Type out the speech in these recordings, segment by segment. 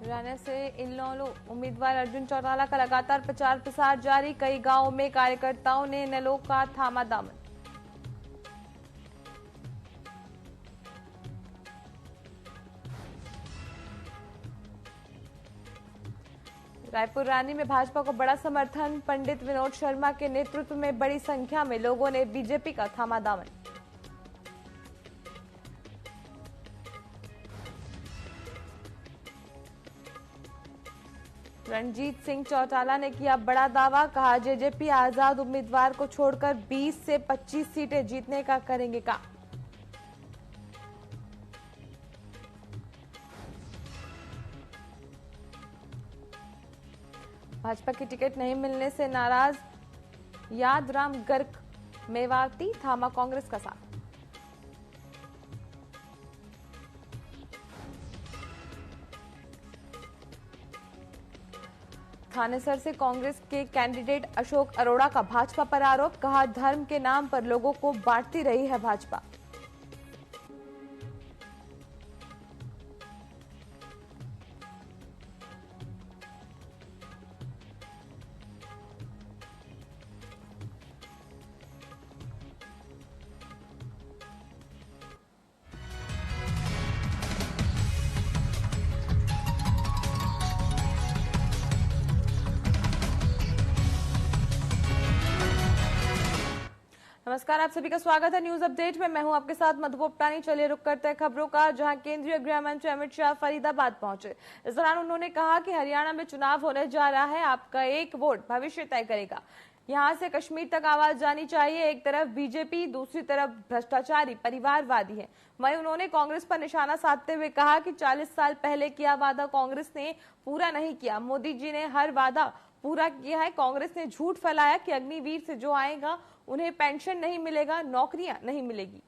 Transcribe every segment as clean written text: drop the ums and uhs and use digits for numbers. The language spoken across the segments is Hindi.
हरियाणा से इनेलो उम्मीदवार अर्जुन चौटाला का लगातार प्रचार प्रसार जारी। कई गांवों में कार्यकर्ताओं ने इनेलो का थामा दामन। रायपुर रानी में भाजपा को बड़ा समर्थन। पंडित विनोद शर्मा के नेतृत्व में बड़ी संख्या में लोगों ने बीजेपी का थामा दामन। रणजीत सिंह चौटाला ने किया बड़ा दावा। कहा जेजेपी आजाद उम्मीदवार को छोड़कर 20 से 25 सीटें जीतने का करेंगे काम। भाजपा की टिकट नहीं मिलने से नाराज यादराम गर्ग मेवाती, थामा कांग्रेस का साथ। थानेसर से कांग्रेस के कैंडिडेट अशोक अरोड़ा का भाजपा पर आरोप। कहा धर्म के नाम पर लोगों को बांटती रही है भाजपा। नमस्कार, आप सभी का स्वागत है न्यूज अपडेट में। मैं हूं आपके साथ मधु पोपटानी। चलिए रुक करते हैं खबरों का, जहां केंद्रीय गृह मंत्री अमित शाह फरीदाबाद पहुंचे। इस दौरान उन्होंने कहा कि हरियाणा में चुनाव होने जा रहा है, आपका एक वोट भविष्य तय करेगा। यहां से कश्मीर तक आवाज जानी चाहिए। एक तरफ बीजेपी, दूसरी तरफ भ्रष्टाचारी परिवारवादी है। वहीं उन्होंने कांग्रेस पर निशाना साधते हुए कहा कि 40 साल पहले किया वादा कांग्रेस ने पूरा नहीं किया। मोदी जी ने हर वादा पूरा किया है। कांग्रेस ने झूठ फैलाया कि अग्निवीर से जो आएगा उन्हें पेंशन नहीं मिलेगा, नौकरियां नहीं मिलेगी।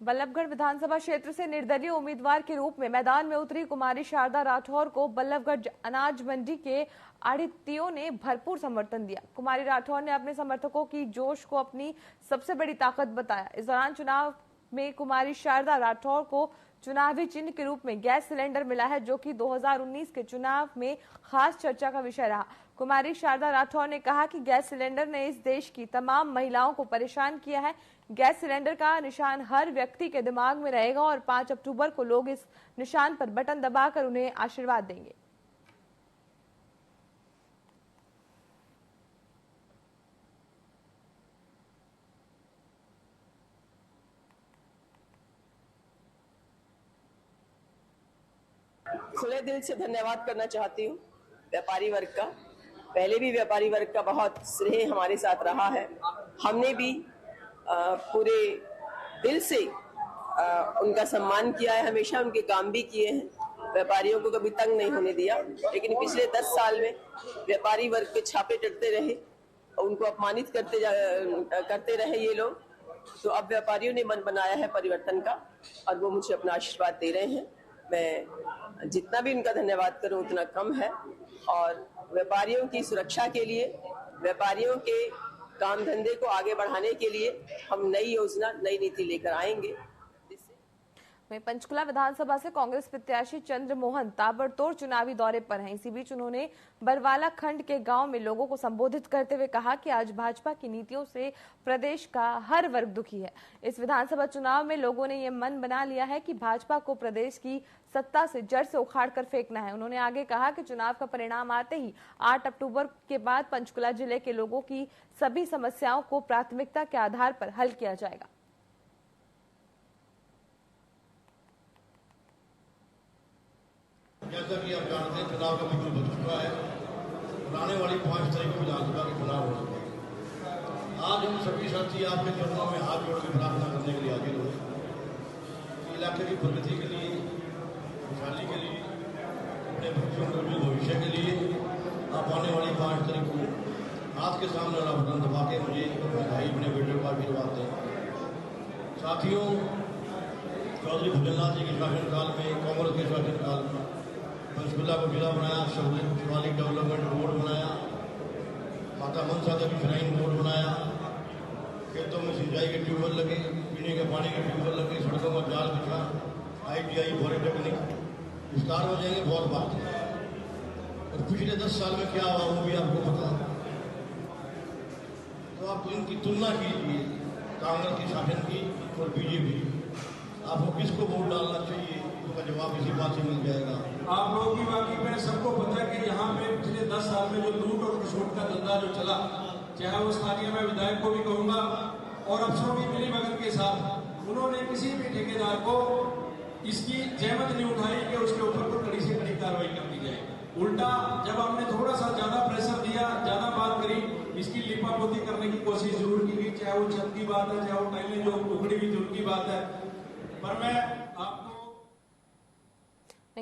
बल्लभगढ़ विधानसभा क्षेत्र से निर्दलीय उम्मीदवार के रूप में मैदान में उतरी कुमारी शारदा राठौर को बल्लभगढ़ अनाज मंडी के आढ़तियों ने भरपूर समर्थन दिया। कुमारी राठौर ने अपने समर्थकों की जोश को अपनी सबसे बड़ी ताकत बताया। इस दौरान चुनाव में कुमारी शारदा राठौर को चुनावी चिन्ह के रूप में गैस सिलेंडर मिला है, जो कि 2019 के चुनाव में खास चर्चा का विषय रहा। कुमारी शारदा राठौर ने कहा कि गैस सिलेंडर ने इस देश की तमाम महिलाओं को परेशान किया है। गैस सिलेंडर का निशान हर व्यक्ति के दिमाग में रहेगा और 5 अक्टूबर को लोग इस निशान पर बटन दबाकर उन्हें आशीर्वाद देंगे। खुले दिल से धन्यवाद करना चाहती हूँ व्यापारी वर्ग का। पहले भी व्यापारी वर्ग का बहुत स्नेह हमारे साथ रहा है। हमने भी पूरे दिल से उनका सम्मान किया है, हमेशा उनके काम भी किए हैं, व्यापारियों को कभी तंग नहीं होने दिया। लेकिन पिछले 10 साल में व्यापारी वर्ग के छापे टटते रहे, उनको अपमानित करते रहे ये लोग। तो अब व्यापारियों ने मन बनाया है परिवर्तन का और वो मुझे अपना आशीर्वाद दे रहे हैं। मैं जितना भी उनका धन्यवाद करूं उतना कम है। और व्यापारियों की सुरक्षा के लिए, व्यापारियों के काम धंधे को आगे बढ़ाने के लिए हम नई योजना, नई नीति लेकर आएंगे। वहीं पंचकुला विधानसभा से कांग्रेस प्रत्याशी चंद्रमोहन ताबड़तोड़ चुनावी दौरे पर हैं। इसी बीच उन्होंने बरवाला खंड के गांव में लोगों को संबोधित करते हुए कहा कि आज भाजपा की नीतियों से प्रदेश का हर वर्ग दुखी है। इस विधानसभा चुनाव में लोगों ने ये मन बना लिया है कि भाजपा को प्रदेश की सत्ता से जड़ से उखाड़ कर फेंकना है। उन्होंने आगे कहा कि चुनाव का परिणाम आते ही 8 अक्टूबर के बाद पंचकुला जिले के लोगों की सभी समस्याओं को प्राथमिकता के आधार पर हल किया जाएगा। जैसा कि आप जानते हैं, चुनाव का बिल्कुल बच चुका है और आने वाली 5 तारीख को विधानसभा के चुनाव हो चुके हैं। आज हम सभी साथी आपके चरणों में हाथ जोड़ के प्रार्थना करने के लिए हाजिर हुए। इलाके की प्रगति के लिए, खुशहाली के लिए, अपने बच्चों के भविष्य के लिए आप आने वाली 5 तारीख को हाथ के सामने वाला बटन दबा के मुझे अपने भाई अपने बेटे को आशीर्वाद दें। साथियों, चौधरी भजनलाल जी के शासनकाल में, कांग्रेस के शासनकाल में पंचकुला को जिला बनाया, शिवालिक डेवलपमेंट बोर्ड बनाया, माता मनसा देवी श्राइन बोर्ड बनाया, खेतों में सिंचाई के ट्यूबवेल लगे, पीने के पानी के ट्यूबवेल लगे, सड़कों का जाल बिछा, ITI पॉलिटेक्निक, विस्तार हो जाएंगे बहुत बात। और पिछले 10 साल में क्या हुआ वो भी आपको पता है। तो आप इनकी तुलना कीजिए कांग्रेस के शासन की और बीजेपी, आपको किसको वोट डालना चाहिए, उसका जवाब इसी बात से मिल जाएगा। आप लोगों की वाकई में सबको पता है कि यहाँ पे पिछले 10 साल में जो लूट और घुसूट का धंधा जो चला, चाहे वो स्थानीय मैं विधायक को भी कहूंगा और अफसरों की मिली भगत के साथ, उन्होंने किसी भी ठेकेदार को इसकी जहमत नहीं उठाई कि उसके ऊपर कोई कड़ी से कड़ी कार्रवाई कर दी जाए। उल्टा जब हमने थोड़ा सा ज्यादा प्रेशर दिया, ज्यादा बात करी, इसकी लिपापोती करने की कोशिश जरूर की गई, चाहे वो छत की बात है, चाहे वो टाइलें जो उखड़ी हुई उनकी बात है। पर मैं आपको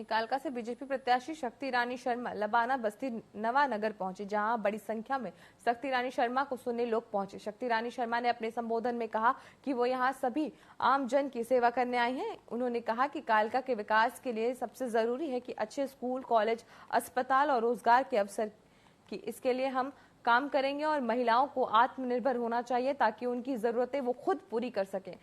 कालका से बीजेपी प्रत्याशी शक्ति रानी शर्मा लबाना बस्ती नवानगर पहुंची, जहां बड़ी संख्या में शक्ति रानी शर्मा को सुनने लोग पहुंचे। शक्ति रानी शर्मा ने अपने संबोधन में कहा कि वो यहां सभी आम जन की सेवा करने आई हैं। उन्होंने कहा कि कालका के विकास के लिए सबसे जरूरी है कि अच्छे स्कूल, कॉलेज, अस्पताल और रोजगार के अवसर की, इसके लिए हम काम करेंगे और महिलाओं को आत्मनिर्भर होना चाहिए ताकि उनकी जरूरतें वो खुद पूरी कर सकें।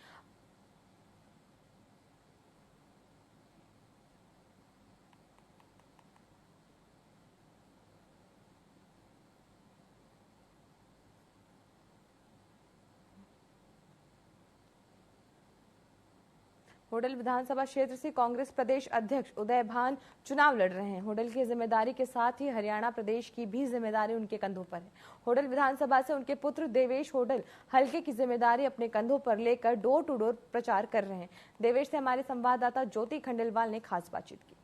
होडल विधानसभा क्षेत्र से कांग्रेस प्रदेश अध्यक्ष उदय भान चुनाव लड़ रहे हैं। होडल की जिम्मेदारी के साथ ही हरियाणा प्रदेश की भी जिम्मेदारी उनके कंधों पर है। होडल विधानसभा से उनके पुत्र देवेश होडल हल्के की जिम्मेदारी अपने कंधों पर लेकर डोर टू डोर प्रचार कर रहे हैं। देवेश से हमारे संवाददाता ज्योति खंडेलवाल ने खास बातचीत की।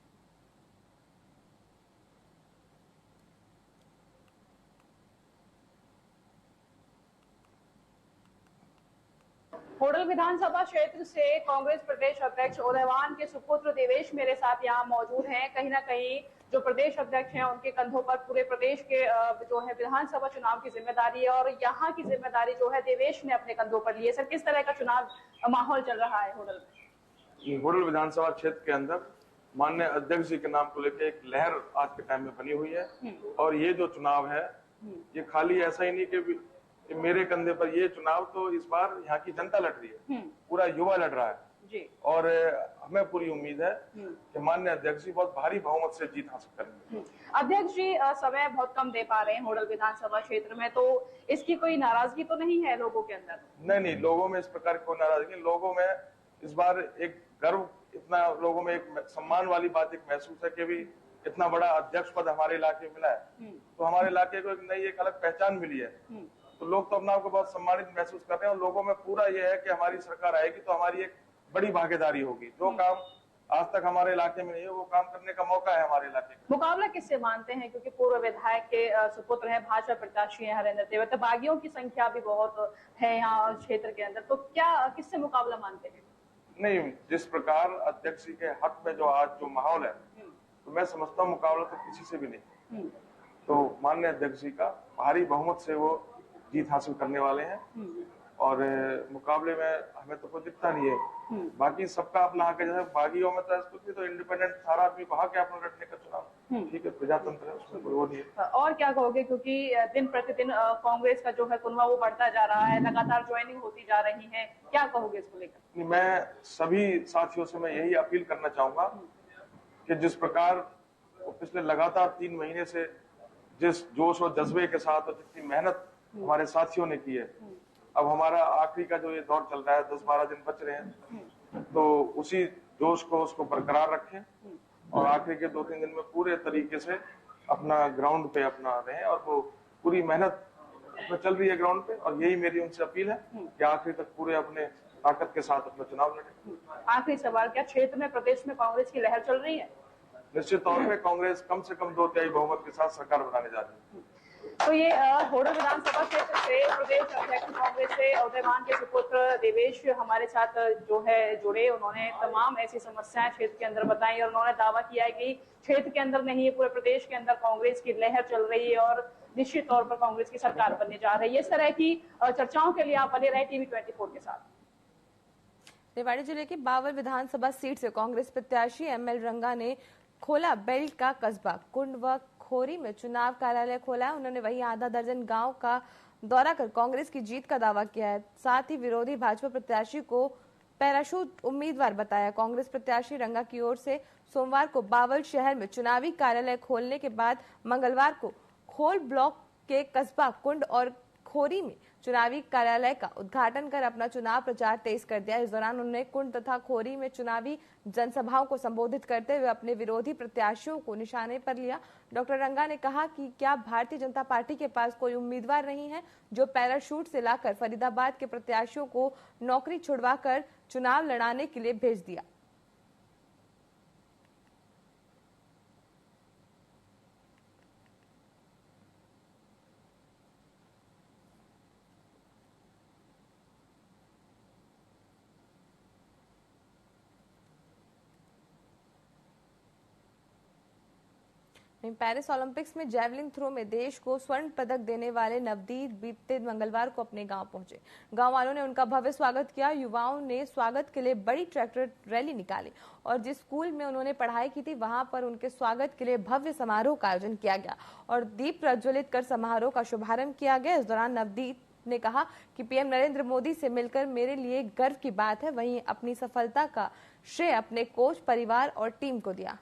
होडल विधानसभा क्षेत्र से कांग्रेस प्रदेश अध्यक्ष उदयवान के सुपुत्र देवेश मेरे साथ यहाँ मौजूद हैं। कहीं ना कहीं जो प्रदेश अध्यक्ष हैं उनके कंधों पर पूरे प्रदेश के जो है विधानसभा चुनाव की जिम्मेदारी है और यहाँ की जिम्मेदारी जो है देवेश ने अपने कंधों पर ली है। सर, किस तरह का चुनाव माहौल चल रहा है होडल में? होडल विधानसभा क्षेत्र के अंदर माननीय अध्यक्ष जी के नाम को लेकर एक लहर आज के टाइम में बनी हुई है और ये जो चुनाव है ये खाली ऐसा ही नहीं कि मेरे कंधे पर, ये चुनाव तो इस बार यहाँ की जनता लड़ रही है, पूरा युवा लड़ रहा है जी। और हमें पूरी उम्मीद है कि माननीय अध्यक्ष जी बहुत भारी बहुमत से जीत हासिल करेंगे। अध्यक्ष जी समय बहुत कम दे पा रहे हैं होडल विधानसभा क्षेत्र में, तो इसकी कोई नाराजगी तो नहीं है लोगों के अंदर? नहीं, लोगों में इस प्रकार की कोई नाराजगी, लोगों में इस बार एक गर्व, इतना लोगों में एक सम्मान वाली बात एक महसूस है कि भी इतना बड़ा अध्यक्ष पद हमारे इलाके में मिला है तो हमारे इलाके को एक नई एक अलग पहचान मिली है। तो लोग तो अपने आप को बहुत सम्मानित महसूस कर रहे हैं और लोगों में पूरा यह है कि हमारी सरकार आएगी तो हमारी एक बड़ी भागीदारी होगी। जो काम आज तक हमारे इलाके में नहीं है वो काम करने का मौका है हमारे इलाके में। मुकाबला किससे मानते हैं, क्योंकि पूर्व विधायक के सुपुत्र हैं, भाजपा प्रत्याशी हैं हरेंद्र तेवत, बागियों की संख्या भी बहुत है यहाँ क्षेत्र के अंदर, तो क्या किससे मुकाबला मानते हैं? नहीं, जिस प्रकार अध्यक्ष जी के हक में जो आज जो माहौल है तो मैं समझता हूँ मुकाबला तो किसी से भी नहीं। तो माननीय अध्यक्ष जी का भारी बहुमत से वो जीत हासिल करने वाले हैं और मुकाबले में हमें तो कोई दिखता नहीं है। बाकी सबका अपना हक है, जैसे बागियों में तो इंडिपेंडेंट सारा आदमी को हक है अपना लड़ने का चुनाव, ठीक है, प्रजातंत्र है, उसमें कोई वो नहीं है। और क्या कहोगे, क्योंकि दिन प्रतिदिन कांग्रेस का जो है कुनवा वो बढ़ता जा रहा है, लगातार ज्वाइनिंग होती जा रही है, क्या कहोगे इसको लेकर? मैं सभी साथियों से मैं यही अपील करना चाहूंगा कि जिस प्रकार पिछले लगातार 3 महीने से जिस जोश और जज्बे के साथ और जितनी मेहनत हमारे साथियों ने की है, अब हमारा आखिरी का जो ये दौर चल रहा है, 10-12 दिन बच रहे हैं, तो उसी जोश को उसको बरकरार रखें और आखिरी के 2-3 दिन में पूरे तरीके से अपना ग्राउंड पे अपना रहें और वो पूरी मेहनत अपना चल रही है ग्राउंड पे और यही मेरी उनसे अपील है कि आखिरी तक पूरे अपने ताकत के साथ अपना चुनाव लड़ें। आखिरी सवाल, क्या क्षेत्र में प्रदेश में कांग्रेस की लहर चल रही है? निश्चित तौर पे कांग्रेस कम से कम 2/3 बहुमत के साथ सरकार बनाने जा रही है। तो ये होडल विधानसभा क्षेत्र से प्रदेश अध्यक्ष कांग्रेस से उदयमान के सुपुत्र देवेश हमारे साथ जो है जुड़े। उन्होंने तमाम ऐसी समस्याएं क्षेत्र के अंदर बताई और उन्होंने दावा किया है कि क्षेत्र के अंदर नहीं, पूरे प्रदेश के अंदर कांग्रेस की लहर चल रही है और निश्चित तौर पर कांग्रेस की सरकार बनने जा रही है। इस तरह की चर्चाओं के लिए आप बने रहे टीवी 24 के साथ। रेवाड़ी जिले की बावल विधानसभा सीट से कांग्रेस प्रत्याशी एमएल रंगा ने खोला बेल्ट का कस्बा। कुंड व खोरी में चुनाव कार्यालय खोला है। उन्होंने वही आधा दर्जन गांव का दौरा कर कांग्रेस की जीत का दावा किया है। साथ ही विरोधी भाजपा प्रत्याशी को पैराशूट उम्मीदवार बताया। कांग्रेस प्रत्याशी रंगा की ओर से सोमवार को बावल शहर में चुनावी कार्यालय खोलने के बाद मंगलवार को खोल ब्लॉक के कस्बा कुंड और खोरी में चुनावी कार्यालय का उद्घाटन कर अपना चुनाव प्रचार तेज कर दिया। इस दौरान उन्होंने कुंड तथा खोरी में चुनावी जनसभाओं को संबोधित करते हुए अपने विरोधी प्रत्याशियों को निशाने पर लिया। डॉक्टर रंगा ने कहा कि क्या भारतीय जनता पार्टी के पास कोई उम्मीदवार नहीं है जो पैराशूट से लाकर फरीदाबाद के प्रत्याशियों को नौकरी छुड़वाकर चुनाव लड़ाने के लिए भेज दिया। पेरिस ओलंपिक्स में जैवलिन थ्रो में देश को स्वर्ण पदक देने वाले नवदीप बीते मंगलवार को अपने गांव पहुंचे। गांव वालों ने उनका भव्य स्वागत किया। युवाओं ने स्वागत के लिए बड़ी ट्रैक्टर रैली निकाली और जिस स्कूल में उन्होंने पढ़ाई की थी वहां पर उनके स्वागत के लिए भव्य समारोह का आयोजन किया गया और दीप प्रज्वलित कर समारोह का शुभारंभ किया गया। इस दौरान नवदीप ने कहा कि पीएम नरेंद्र मोदी से मिलकर मेरे लिए गर्व की बात है। वहीं अपनी सफलता का श्रेय अपने कोच, परिवार और टीम को दिया।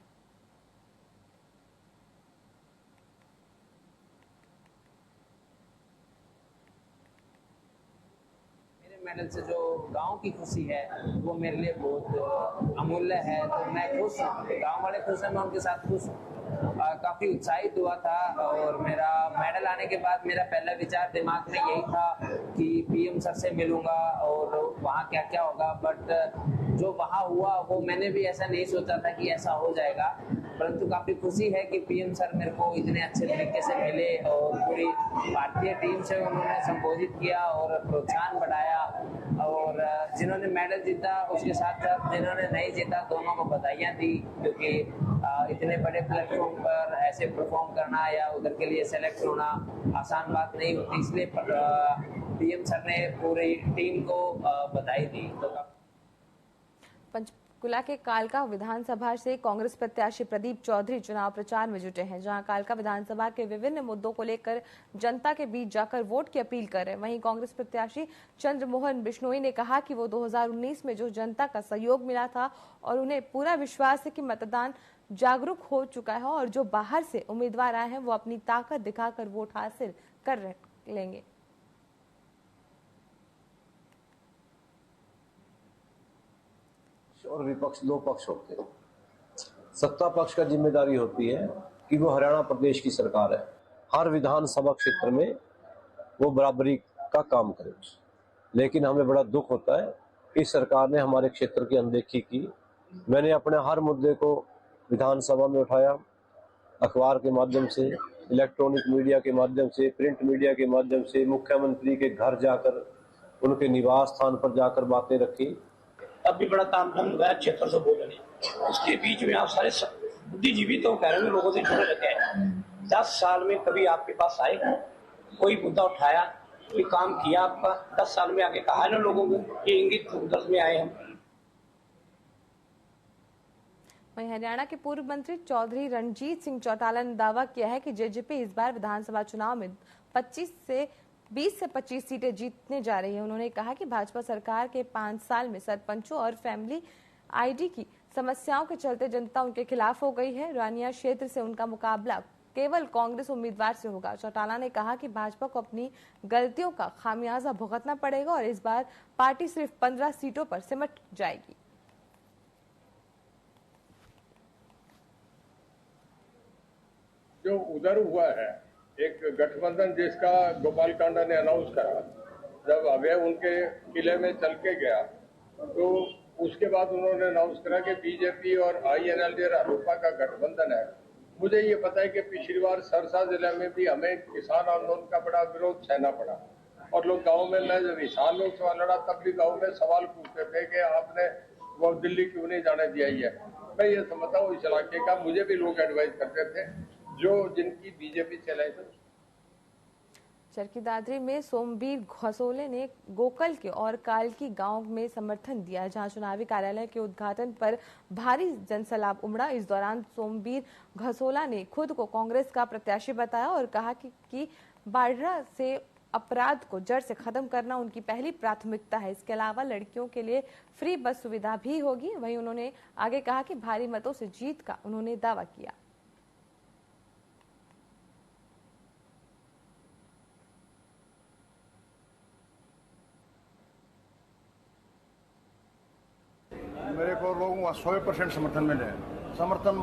मेडल से जो गांव की खुशी है वो मेरे लिए बहुत अमूल्य है। तो मैं खुश हूँ, गांव वाले खुश हैं, मैं उनके साथ खुश हूँ। काफी उत्साहित हुआ था और मेरा मेडल आने के बाद मेरा पहला विचार दिमाग में यही था कि पीएम सर से मिलूंगा और वहाँ क्या क्या होगा। बट जो वहाँ हुआ वो मैंने भी ऐसा नहीं सोचा था कि ऐसा हो जाएगा, परंतु काफी खुशी है कि पीएम सर मेरे को इतने अच्छे तरीके से मिले और पूरी भारतीय टीम से उन्होंने संबोधित किया और प्रोत्साहन बढ़ाया। और जिन्होंने मेडल जीता उसके साथ साथ जिन्होंने नहीं जीता दोनों को बधाइयाँ दी, क्योंकि इतने बड़े प्लेटफॉर्म पर ऐसे परफॉर्म करना या उधर के लिए सेलेक्ट होना आसान बात नहीं होती। इसलिए पीएम सर ने पूरी टीम को बधाई दी। तो पंचकुला के कालका विधानसभा से कांग्रेस प्रत्याशी प्रदीप चौधरी चुनाव प्रचार में जुटे हैं, जहां कालका विधानसभा के विभिन्न मुद्दों को लेकर जनता के बीच जाकर वोट की अपील कर रहे हैं। वहीं कांग्रेस प्रत्याशी चंद्रमोहन बिश्नोई ने कहा कि वो 2019 में जो जनता का सहयोग मिला था और उन्हें पूरा विश्वास है कि मतदान जागरूक हो चुका है और जो बाहर से उम्मीदवार आए हैं वो अपनी ताकत दिखाकर वोट हासिल कर लेंगे। और विपक्ष दो पक्ष होते हैं। सत्ता पक्ष का जिम्मेदारी होती है कि वो हरियाणा प्रदेश की सरकार है, हर विधानसभा क्षेत्र में वो बराबरी का काम करे। लेकिन हमें बड़ा दुख होता है कि सरकार ने हमारे क्षेत्र की अनदेखी की। मैंने अपने हर मुद्दे को विधानसभा में उठाया, अखबार के माध्यम से, इलेक्ट्रॉनिक मीडिया के माध्यम से, प्रिंट मीडिया के माध्यम से, मुख्यमंत्री के घर जाकर, उनके निवास स्थान पर जाकर बातें रखी। अब भी बड़ा तामझाम हुआ है क्षेत्र से बोलने। इसके बीच में आप सारे बुद्धिजीवी तो कह रहे हैं लोगों से जुड़े रखे हैं। 10 साल में कभी आपके पास आए, कोई मुद्दा उठाया, कोई काम किया आपका? 10 साल में आके कहा ना लोगों को ये इंगित दर्ज में आए हम। वहीं हरियाणा के पूर्व मंत्री चौधरी रणजीत सिंह चौटाला ने दावा किया है कि जेजेपी इस बार विधानसभा चुनाव में 20 से 25 सीटें जीतने जा रही है। उन्होंने कहा कि भाजपा सरकार के 5 साल में सरपंचों और फैमिली आईडी की समस्याओं के चलते जनता उनके खिलाफ हो गई है। रानिया क्षेत्र से उनका मुकाबला केवल कांग्रेस उम्मीदवार से होगा। चौटाला ने कहा कि भाजपा को अपनी गलतियों का खामियाजा भुगतना पड़ेगा और इस बार पार्टी सिर्फ 15 सीटों पर सिमट जाएगी। जो उधर हुआ है एक गठबंधन जिसका गोपाल कांडा ने अनाउंस करा, जब अभय उनके किले में चल के गया तो उसके बाद उन्होंने अनाउंस करा कि बीजेपी और INLD रालोपा का गठबंधन है मुझे ये पता है कि पिछली बार सरसा जिले में भी हमें किसान आंदोलन का बड़ा विरोध सहना पड़ा और लोग गांव में, मैं जब हिसार लोकसभा लड़ा तब भी गांव में सवाल पूछते थे कि आपने वो दिल्ली क्यों नहीं जाने दिया ही है। मैं ये समझता हूँ इस इलाके का, मुझे भी लोग एडवाइस करते थे जो जिनकी बीजेपी चलाई थी। चरखी दादरी में सोमवीर घसोले ने गोकल के और कालकी गांव में समर्थन दिया, जहां चुनावी कार्यालय के उद्घाटन पर भारी जनसैलाब उमड़ा। इस दौरान सोमवीर घसोला ने खुद को कांग्रेस का प्रत्याशी बताया और कहा कि बाढ़ा से अपराध को जड़ से खत्म करना उनकी पहली प्राथमिकता है। इसके अलावा लड़कियों के लिए फ्री बस सुविधा भी होगी। वहीं उन्होंने आगे कहा कि भारी मतों से जीत का उन्होंने दावा किया। मेरे को लोगों का 100% समर्थन मिले। समर्थन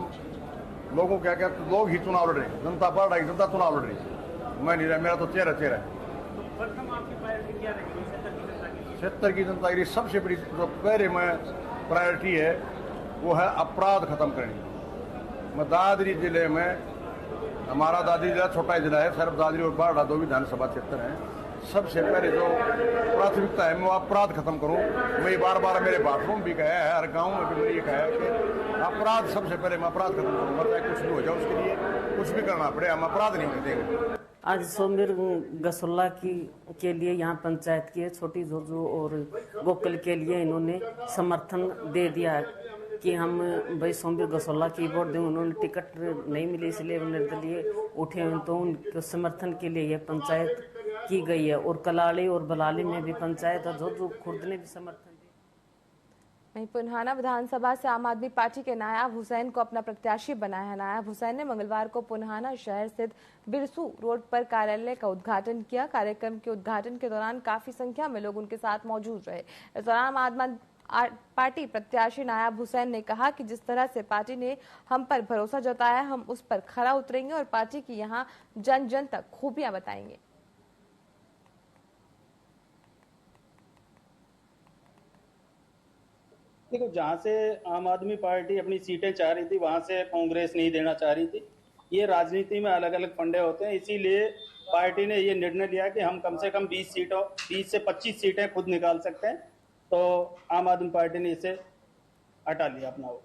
लोगों क्या क्या लोग ही चुनाव लड़ रहे हैं, जनता बढ़ रही, जनता चुनाव लड़ रही है। मैं नहीं रहा, मेरा तो चेहरा है। क्षेत्र की जनता की सबसे बड़ी जो पहले में प्रायोरिटी है वो है अपराध खत्म करनी। मैं दादरी जिले में, हमारा दादरी जिला छोटा जिला है, सिर्फ दादरी और बाढ़ा 2 विधानसभा क्षेत्र हैं। सबसे पहले जो प्राथमिकता है मैं अपराध खत्म करूं। मैं बार बार मेरे बाथरूम भी कहा है, हर गांव में भी मैंने ये कहा है कि अपराध सबसे पहले मैं अपराध खत्म करूंगा, चाहे कुछ भी हो जाए, उसके लिए कुछ भी करना पड़े, हम अपराध नहीं होने देंगे। आज सोमवीर घसोला के लिए यहाँ पंचायत के छोटी जोजो और गोकल के लिए इन्होंने समर्थन दे दिया कि हम भाई सोमवीर घसोला की वोट दें। उन्होंने टिकट नहीं मिली इसलिए निर्दलीय उठे हैं, तो उनके समर्थन के लिए यह पंचायत की गई है। और कलाली और बलाली में भी पंचायत और जोजो खुर्द ने भी समर्थन दिया। वहीं पुन्हाना विधानसभा से आम आदमी पार्टी के नायाब हुसैन को अपना प्रत्याशी बनाया है। नायाब हुसैन ने मंगलवार को पुन्हाना शहर स्थित बिरसू रोड पर कार्यालय का उद्घाटन किया। कार्यक्रम के उद्घाटन के दौरान काफी संख्या में लोग उनके साथ मौजूद रहे। इस दौरान आम आदमी पार्टी प्रत्याशी नायाब हुसैन ने कहा कि जिस तरह से पार्टी ने हम पर भरोसा जताया, हम उस पर खरा उतरेंगे और पार्टी की यहाँ जन जन तक खूबियां बताएंगे। देखो, जहाँ से आम आदमी पार्टी अपनी सीटें चाह रही थी वहां से कांग्रेस नहीं देना चाह रही थी। ये राजनीति में अलग अलग फंडे होते हैं, इसीलिए पार्टी ने ये निर्णय लिया कि हम कम से कम 20 से 25 सीटें खुद निकाल सकते हैं। तो आम आदमी पार्टी ने इसे हटा लिया अपना वो।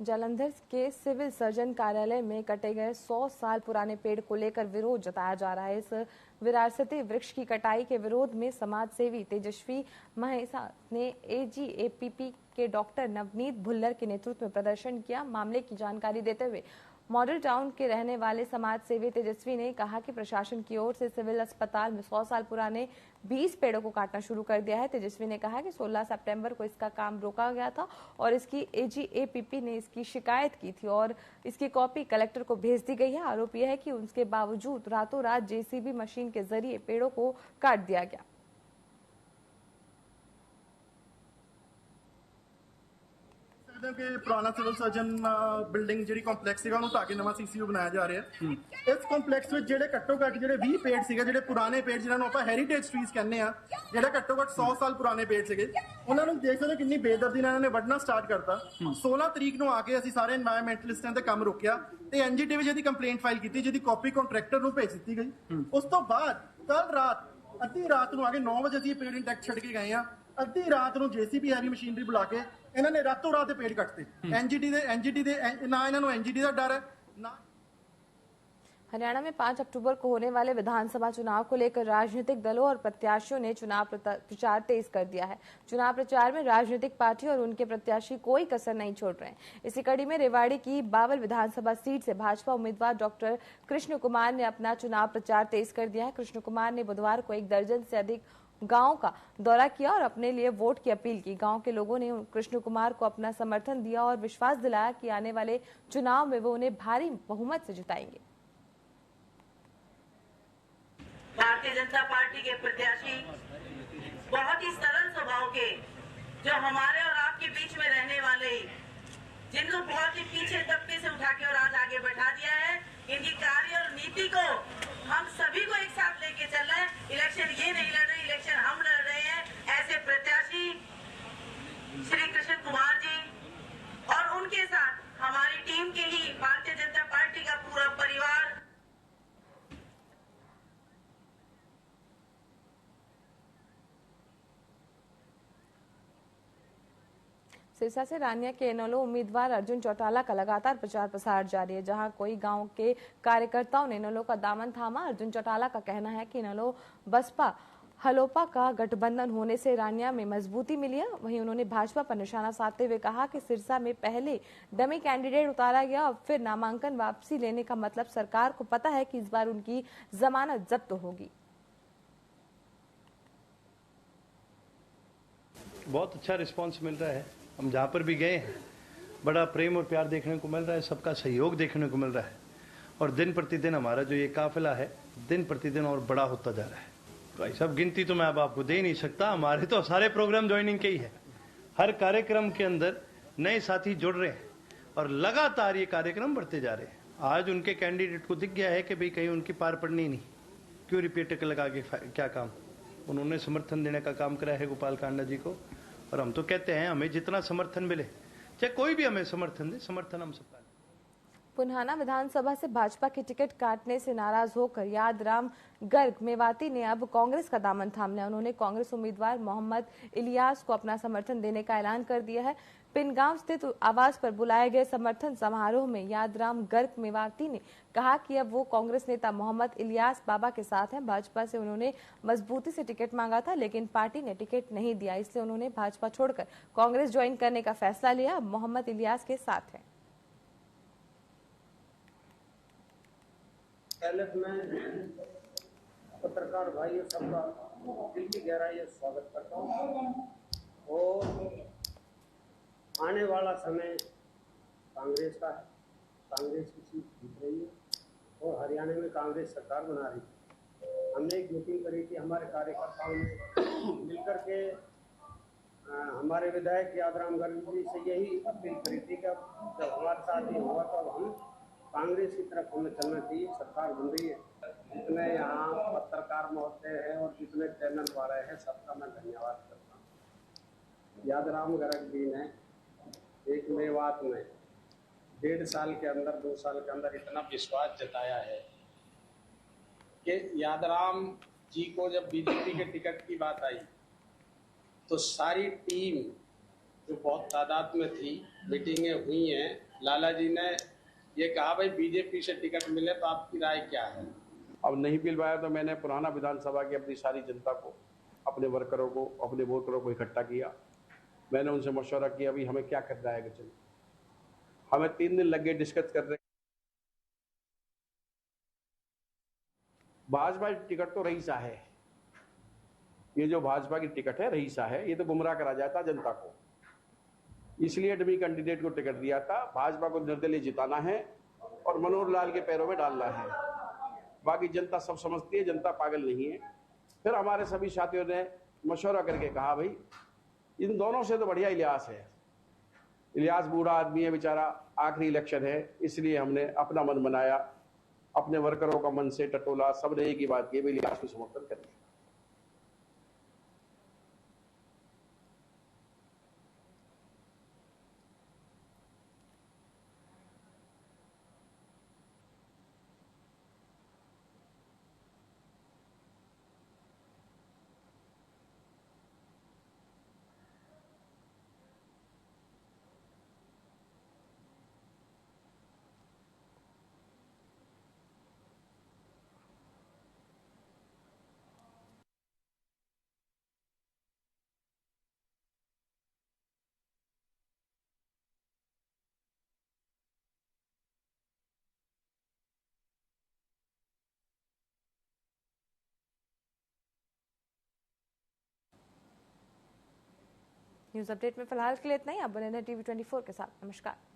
जालंधर के सिविल सर्जन कार्यालय में कटे गए 100 साल पुराने पेड़ को लेकर विरोध जताया जा रहा है। इस विरासती वृक्ष की कटाई के विरोध में समाज सेवी तेजस्वी महेसा ने AGAPP के डॉक्टर नवनीत भुल्लर के नेतृत्व में प्रदर्शन किया। मामले की जानकारी देते हुए मॉडल टाउन के रहने वाले समाज सेवी तेजस्वी ने कहा कि प्रशासन की ओर से सिविल अस्पताल में 100 साल पुराने 20 पेड़ों को काटना शुरू कर दिया है। तेजस्वी ने कहा कि 16 सितंबर को इसका काम रोका गया था और इसकी AGAPP ने इसकी शिकायत की थी और इसकी कॉपी कलेक्टर को भेज दी गई है। आरोप यह है कि उसके बावजूद रातों रात JCB मशीन के जरिए पेड़ों को काट दिया गया। कि पुराना सिविल सर्जन बिल्डिंग जी कॉम्पलैक्स सीगा ढा के नवा CCU बनाया जा रहा है। इस कॉम्पलैक्स में जेडे घट्टो घट जेडे 20 पेड़ सीगे, जेडे पुराने पेड़ जिन्होंने आप हेरीटेज ट्रीज कहने आ, जेडे घट्टो घट 100 साल पुराने पेड़ सीगे, उन्होंने देख सकते कितनी बेदर्दी ਨਾਲ ਇਹਨਾਂ ਨੇ ਵੱਢਣਾ ਸਟਾਰਟ ਕਰਤਾ। 16 ਤਰੀਕ ਨੂੰ ਆ ਕੇ ਅਸੀਂ ਸਾਰੇ এনवायरमेंटलिस्टाਂ ਤੇ ਕੰਮ ਰੋਕਿਆ ਤੇ NGT ਜਿਹਦੀ ਕੰਪਲੇਂਟ ਫਾਈਲ ਕੀਤੀ, ਜਿਹਦੀ ਕਾਪੀ ਕੰਟਰੈਕਟਰ ਨੂੰ ਭੇਜ ਦਿੱਤੀ ਗਈ। ਉਸ ਤੋਂ ਬਾਅਦ ਕੱਲ ਰਾਤ ਅੱਧੀ ਰਾਤ ਨੂੰ ਆ ਕੇ 9 ਵਜੇ ਅਸੀਂ ਪੇੜ ਇੰਟੈਕਟ ਛੱਡ ਕੇ ਗਏ ਆ। ਅੱਧੀ ਰਾਤ ਨੂੰ JCB ਹੈਵੀ ਮਸ਼ੀਨਰੀ ਬੁਲਾ ਕੇ ਇਹਨਾਂ ਨੇ ਰਾਤੋਂ ਰਾਤ पेड़ ਕੱਟਤੇ। NGT ਦੇ ਨਾ ਇਹਨਾਂ ਨੂੰ NGT ਦਾ डर है ना। हरियाणा में 5 अक्टूबर को होने वाले विधानसभा चुनाव को लेकर राजनीतिक दलों और प्रत्याशियों ने चुनाव प्रचार तेज कर दिया है। चुनाव प्रचार में राजनीतिक पार्टी और उनके प्रत्याशी कोई कसर नहीं छोड़ रहे हैं। इसी कड़ी में रेवाड़ी की बावल विधानसभा सीट से भाजपा उम्मीदवार डॉक्टर कृष्ण कुमार ने अपना चुनाव प्रचार तेज कर दिया है। कृष्ण कुमार ने बुधवार को 1 दर्जन से अधिक गांव का दौरा किया और अपने लिए वोट की अपील की। गांव के लोगों ने कृष्ण कुमार को अपना समर्थन दिया और विश्वास दिलाया कि आने वाले चुनाव में वो उन्हें भारी बहुमत से जिताएंगे। भारतीय जनता पार्टी के प्रत्याशी बहुत ही सरल स्वभाव के, जो हमारे और आपके बीच में रहने वाले, जिनको बहुत ही पीछे तबके से उठा के और आज आगे बैठा दिया है, इनकी कार्य और नीति को हम सभी को एक साथ लेके चल रहे हैं। इलेक्शन ये नहीं लड़ रहे, इलेक्शन हम लड़ रहे हैं। ऐसे प्रत्याशी श्री कृष्ण कुमार जी और उनके साथ हमारी टीम के ही भारतीय जनता पार्टी का पूरा परिवार। सिरसा से रानिया के इनेलो उम्मीदवार अर्जुन चौटाला का लगातार प्रचार प्रसार जारी है। जहां कोई गांव के कार्यकर्ताओं ने इनेलो का दामन थामा। अर्जुन चौटाला का कहना है कि इनेलो बसपा हलोपा का गठबंधन होने से रानिया में मजबूती मिली है। वहीं उन्होंने भाजपा पर निशाना साधते हुए कहा कि सिरसा में पहले डमी कैंडिडेट उतारा गया और फिर नामांकन वापसी लेने का मतलब सरकार को पता है कि इस बार उनकी जमानत जब्त होगी। बहुत अच्छा रिस्पांस मिल रहा है। हम जहाँ पर भी गए हैं बड़ा प्रेम और प्यार देखने को मिल रहा है, सबका सहयोग देखने को मिल रहा है और दिन प्रतिदिन हमारा जो ये काफिला है दिन प्रतिदिन और बड़ा होता जा रहा है। भाई साहब गिनती तो मैं अब आपको दे नहीं सकता, हमारे तो सारे प्रोग्राम ज्वाइनिंग के ही है। हर कार्यक्रम के अंदर नए साथी जुड़ रहे हैं और लगातार ये कार्यक्रम बढ़ते जा रहे हैं। आज उनके कैंडिडेट को दिख गया है कि भाई कहीं उनकी पार पड़नी नहीं, क्यों रिपीट लगा के क्या काम। उन्होंने समर्थन देने का काम करा है गोपाल कांडा जी को और हम तो कहते हैं हमें जितना समर्थन मिले, चाहे कोई भी हमें समर्थन दे, समर्थन हम सबका। पुन्हाना विधानसभा से भाजपा की टिकट काटने से नाराज होकर यादराम गर्ग मेवाती ने अब कांग्रेस का दामन थाम लिया। उन्होंने कांग्रेस उम्मीदवार मोहम्मद इलियास को अपना समर्थन देने का ऐलान कर दिया है। पिनगांव स्थित आवास पर बुलाए गए समर्थन समारोह में यादराम गर्ग मेवाती ने कहा कि अब वो कांग्रेस नेता मोहम्मद इलियास बाबा के साथ हैं। भाजपा से उन्होंने मजबूती से टिकट मांगा था लेकिन पार्टी ने टिकट नहीं दिया, इसलिए उन्होंने भाजपा छोड़कर कांग्रेस ज्वाइन करने का फैसला लिया। अब मोहम्मद इलियास के साथ हैं। पहले मैं पत्रकार भाइयों सबका दिल की गहराई से स्वागत करता हूँ और आने वाला समय कांग्रेस का है। कांग्रेस की सीट जीत रही है और हरियाणा में कांग्रेस सरकार बना रही है। हमने एक मीटिंग करी थी हमारे कार्यकर्ताओं ने मिलकर के हमारे विधायक यादराम गर्ग जी से यही अपील करी थी कि अब जब हमारे साथ ये हुआ तो अब हम कांग्रेस की तरफ हमें चलना चाहिए। सरकार बन रही है। जितने यहाँ पत्रकार महोदय हैं और जितने चैनल वाले हैं सबका मैं धन्यवाद करता हूँ। यादराम गर्ग जी ने एक मेवात में 1.5 साल के अंदर 2 साल के अंदर इतना विश्वास जताया है कि यादराम जी को जब बीजेपी के टिकट की बात आई तो सारी टीम जो बहुत तादाद में थी, मीटिंगें हुई हैं, लाला जी ने ये कहा भाई बीजेपी से टिकट मिले तो आपकी राय क्या है। अब नहीं मिल पाया तो मैंने पुराना विधानसभा की अपनी सारी जनता को, अपने वर्करों को, अपने वोटरों को इकट्ठा किया। मैंने उनसे मशवरा किया अभी हमें क्या करना है। चलो हमें 3 दिन लग गए डिस्कस करने। भाजपा की टिकट तो रईसा है, ये जो भाजपा की टिकट है रईसा है, ये तो गुमराह करा जाता जनता को, इसलिए डमी कैंडिडेट को टिकट दिया था। भाजपा को निर्दलीय जिताना है और मनोहर लाल के पैरों में डालना है। बाकी जनता सब समझती है, जनता पागल नहीं है। फिर हमारे सभी साथियों ने मशवरा करके कहा भाई इन दोनों से तो बढ़िया इलियास है। इलियास बूढ़ा आदमी है बेचारा, आखिरी इलेक्शन है, इसलिए हमने अपना मन बनाया, अपने वर्करों का मन से टटोला, सबने एक ही बात की इलियास को समर्थन करें। न्यूज अपडेट में फिलहाल के लिए इतना ही। आप बने रहें TV24 के साथ। नमस्कार।